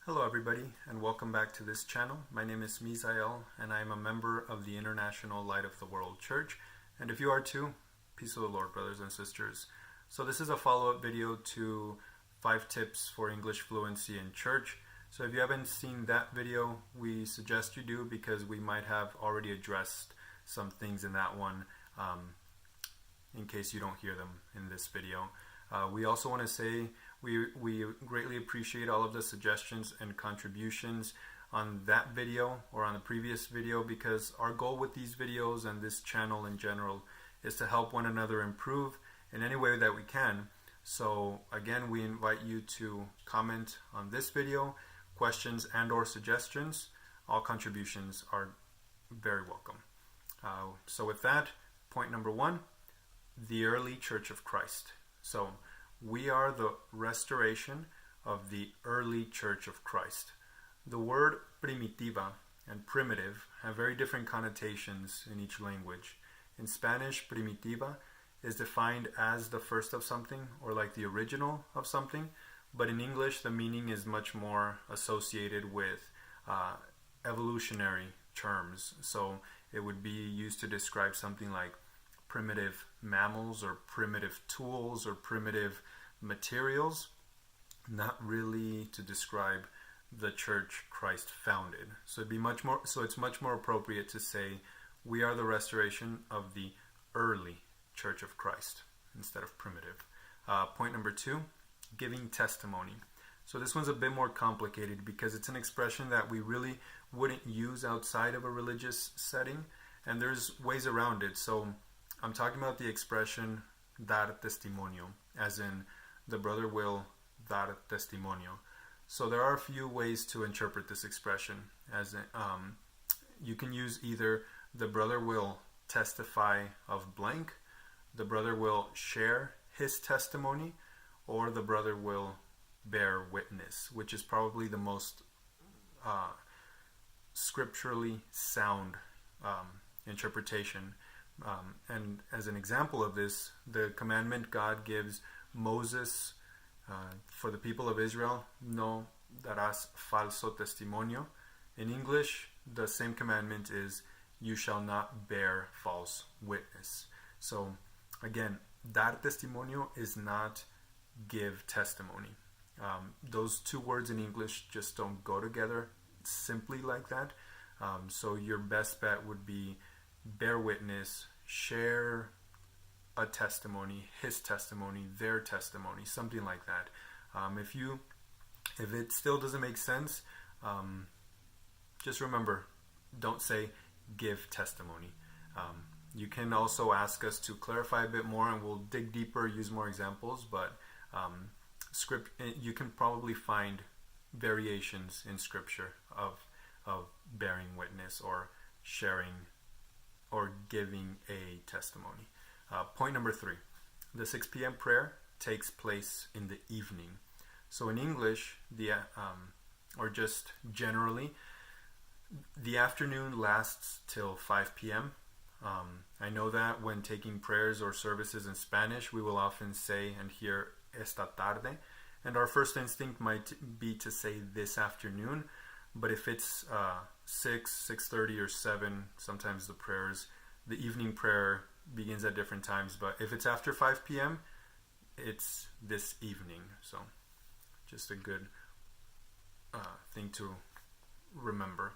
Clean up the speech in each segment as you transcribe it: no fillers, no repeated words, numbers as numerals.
Hello everybody and welcome back to this channel. My name is Misael and I am a member of the International Light of the World Church, and if you are too, peace of the Lord, brothers and sisters. So this is a follow-up video to 5 tips for English fluency in church. So if you haven't seen that video, we suggest you do, because we might have already addressed some things in that one in case you don't hear them in this video. We also want to say we greatly appreciate all of the suggestions and contributions on that video or on the previous video, because our goal with these videos and this channel in general is to help one another improve in any way that we can. So again, we invite you to comment on this video, questions and or suggestions. All contributions are very welcome. So with that, point number 1, the early Church of Christ. So we are the restoration of the early Church of Christ. The word primitiva and primitive have very different connotations in each language. In Spanish, primitiva is defined as the first of something, or like the original of something, but in English the meaning is much more associated with evolutionary terms. So it would be used to describe something like primitive mammals or primitive tools or primitive materials, not really to describe the church Christ founded. So it's much more appropriate to say we are the restoration of the early Church of Christ instead of primitive. Point number 2, giving testimony. So this one's a bit more complicated because it's an expression that we really wouldn't use outside of a religious setting, and there's ways around it. So I'm talking about the expression dar testimonio, as in the brother will dar testimonio. So there are a few ways to interpret this expression. As in, you can use either the brother will testify of blank, the brother will share his testimony, or the brother will bear witness, which is probably the most scripturally sound interpretation. And as an example of this, the commandment God gives Moses for the people of Israel, no darás falso testimonio. In English, the same commandment is, you shall not bear false witness. So again, dar testimonio is not give testimony. Those two words in English just don't go together simply like that. So your best bet would be bear witness, share a testimony, his testimony, their testimony, something like that. If it still doesn't make sense, just remember, don't say give testimony. You can also ask us to clarify a bit more and we'll dig deeper, use more examples, but you can probably find variations in scripture of bearing witness or sharing or giving a testimony. Point number 3, the 6 p.m. prayer takes place in the evening. So in English, or just generally, the afternoon lasts till 5 p.m. I know that when taking prayers or services in Spanish, we will often say and hear esta tarde, and our first instinct might be to say this afternoon, but if it's 6:30 or 7, sometimes the evening prayer begins at different times, but if it's after 5 p.m., it's this evening. So just a good thing to remember.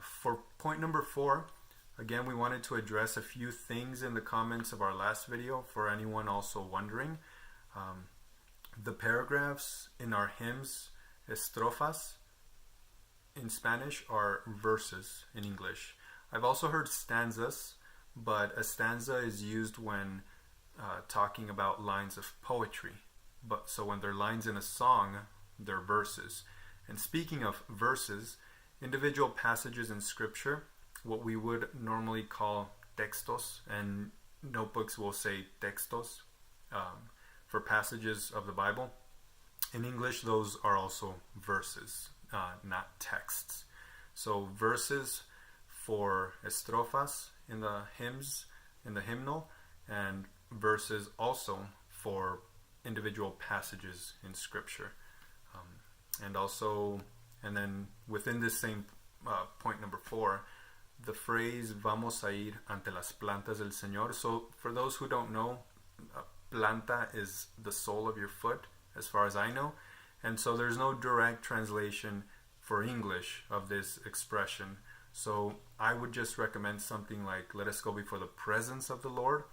For point number 4, again, we wanted to address a few things in the comments of our last video for anyone also wondering. The paragraphs in our hymns, estrofas, in Spanish are verses in English. I've also heard stanzas, but a stanza is used when talking about lines of poetry. So when they're lines in a song, they're verses. And speaking of verses, individual passages in scripture, what we would normally call textos, and notebooks will say textos, for passages of the Bible. In English, those are also verses, not texts. So verses for estrofas in the hymns, in the hymnal, and verses also for individual passages in scripture. And also And then within this same point number 4, the phrase vamos a ir ante las plantas del Señor. So for those who don't know, planta is the sole of your foot, as far as I know. And so there's no direct translation for English of this expression. So I would just recommend something like, let us go before the presence of the Lord,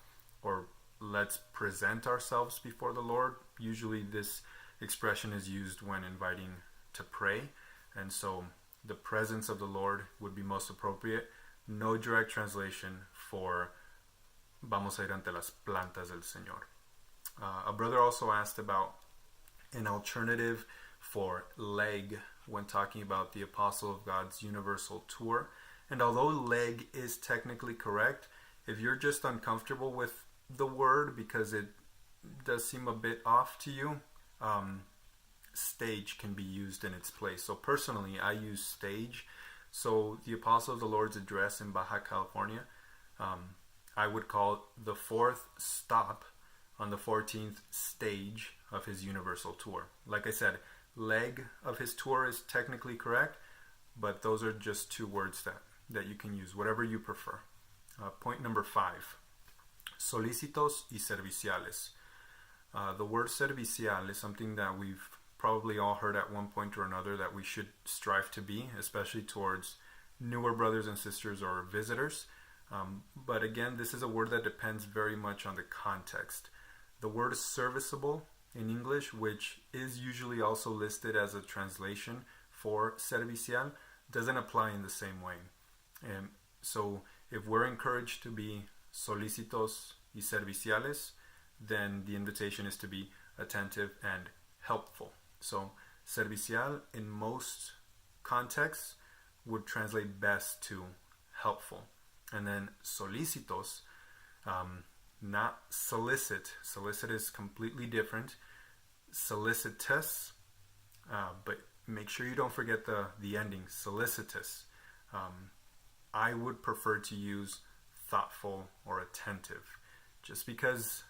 or let's present ourselves before the Lord. Usually this expression is used when inviting to pray. And so the presence of the Lord would be most appropriate. No direct translation for vamos a ir ante las plantas del Señor. A brother also asked about an alternative for leg when talking about the Apostle of God's Universal Tour. And although leg is technically correct, if you're just uncomfortable with the word because it does seem a bit off to you, stage can be used in its place. So personally, I use stage. So the Apostle of the Lord's address in Baja California, I would call it the 4th stop on the 14th stage of his Universal Tour. Like I said, leg of his tour is technically correct, but those are just 2 words that you can use, whatever you prefer. Point number 5, Solicitos y Serviciales. The word servicial is something that we've probably all heard at one point or another that we should strive to be, especially towards newer brothers and sisters or visitors. But again, this is a word that depends very much on the context. The word serviceable in English, which is usually also listed as a translation for servicial, doesn't apply in the same way. So if we're encouraged to be solicitos y serviciales, then the invitation is to be attentive and helpful. So servicial in most contexts would translate best to helpful. And then solicitos, not solicit. Solicit is completely different. Solicitous, but make sure you don't forget the ending, solicitous. I would prefer to use thoughtful or attentive, just because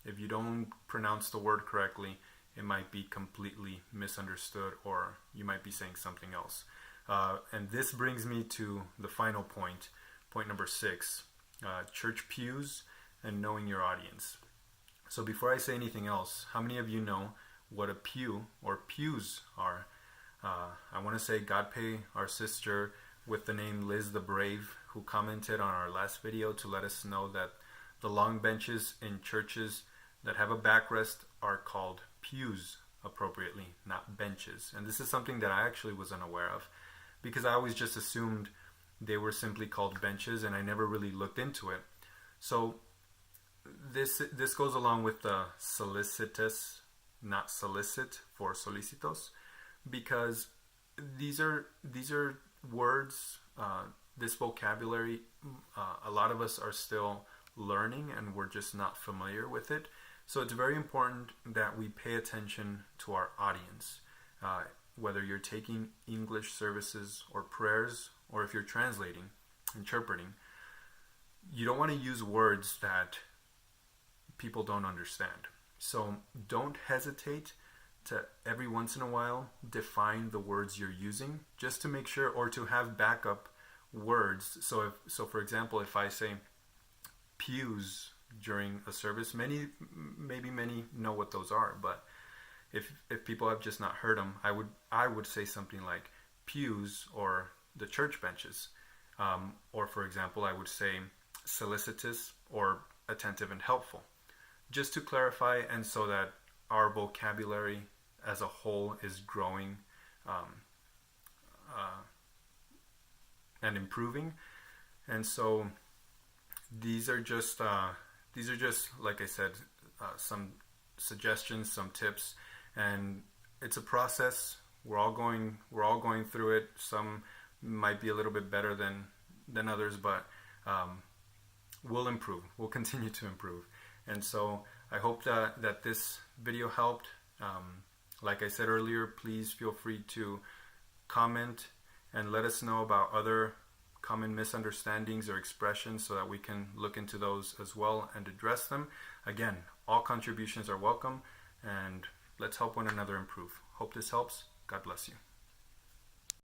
if you don't pronounce the word correctly, it might be completely misunderstood, or you might be saying something else. And this brings me to the final point, point number 6, church pews and knowing your audience. So before I say anything else, how many of you know what a pew or pews are? I want to say God pay our sister with the name Liz the Brave, who commented on our last video to let us know that the long benches in churches that have a backrest are called pews appropriately, not benches. And this is something that I actually was unaware of, because I always just assumed they were simply called benches, and I never really looked into it. So this goes along with the solicitous, not solicit for solicitos, because these are words, this vocabulary, a lot of us are still learning and we're just not familiar with it. So it's very important that we pay attention to our audience, whether you're taking English services or prayers, or if you're translating, interpreting. You don't want to use words that people don't understand. So don't hesitate to every once in a while define the words you're using, just to make sure, or to have backup words. So for example, if I say pews during a service, maybe many know what those are, but if people have just not heard them, I would say something like pews or the church benches, or for example, I would say solicitous or attentive and helpful, just to clarify, and so that our vocabulary as a whole is growing and improving. And so these are just like I said, some suggestions, some tips, and it's a process. We're all going through it. Some might be a little bit better than others, but we'll improve. We'll continue to improve. And so I hope that this video helped. Like I said earlier, please feel free to comment and let us know about other common misunderstandings or expressions so that we can look into those as well and address them. Again, all contributions are welcome, and let's help one another improve. Hope this helps. God bless you.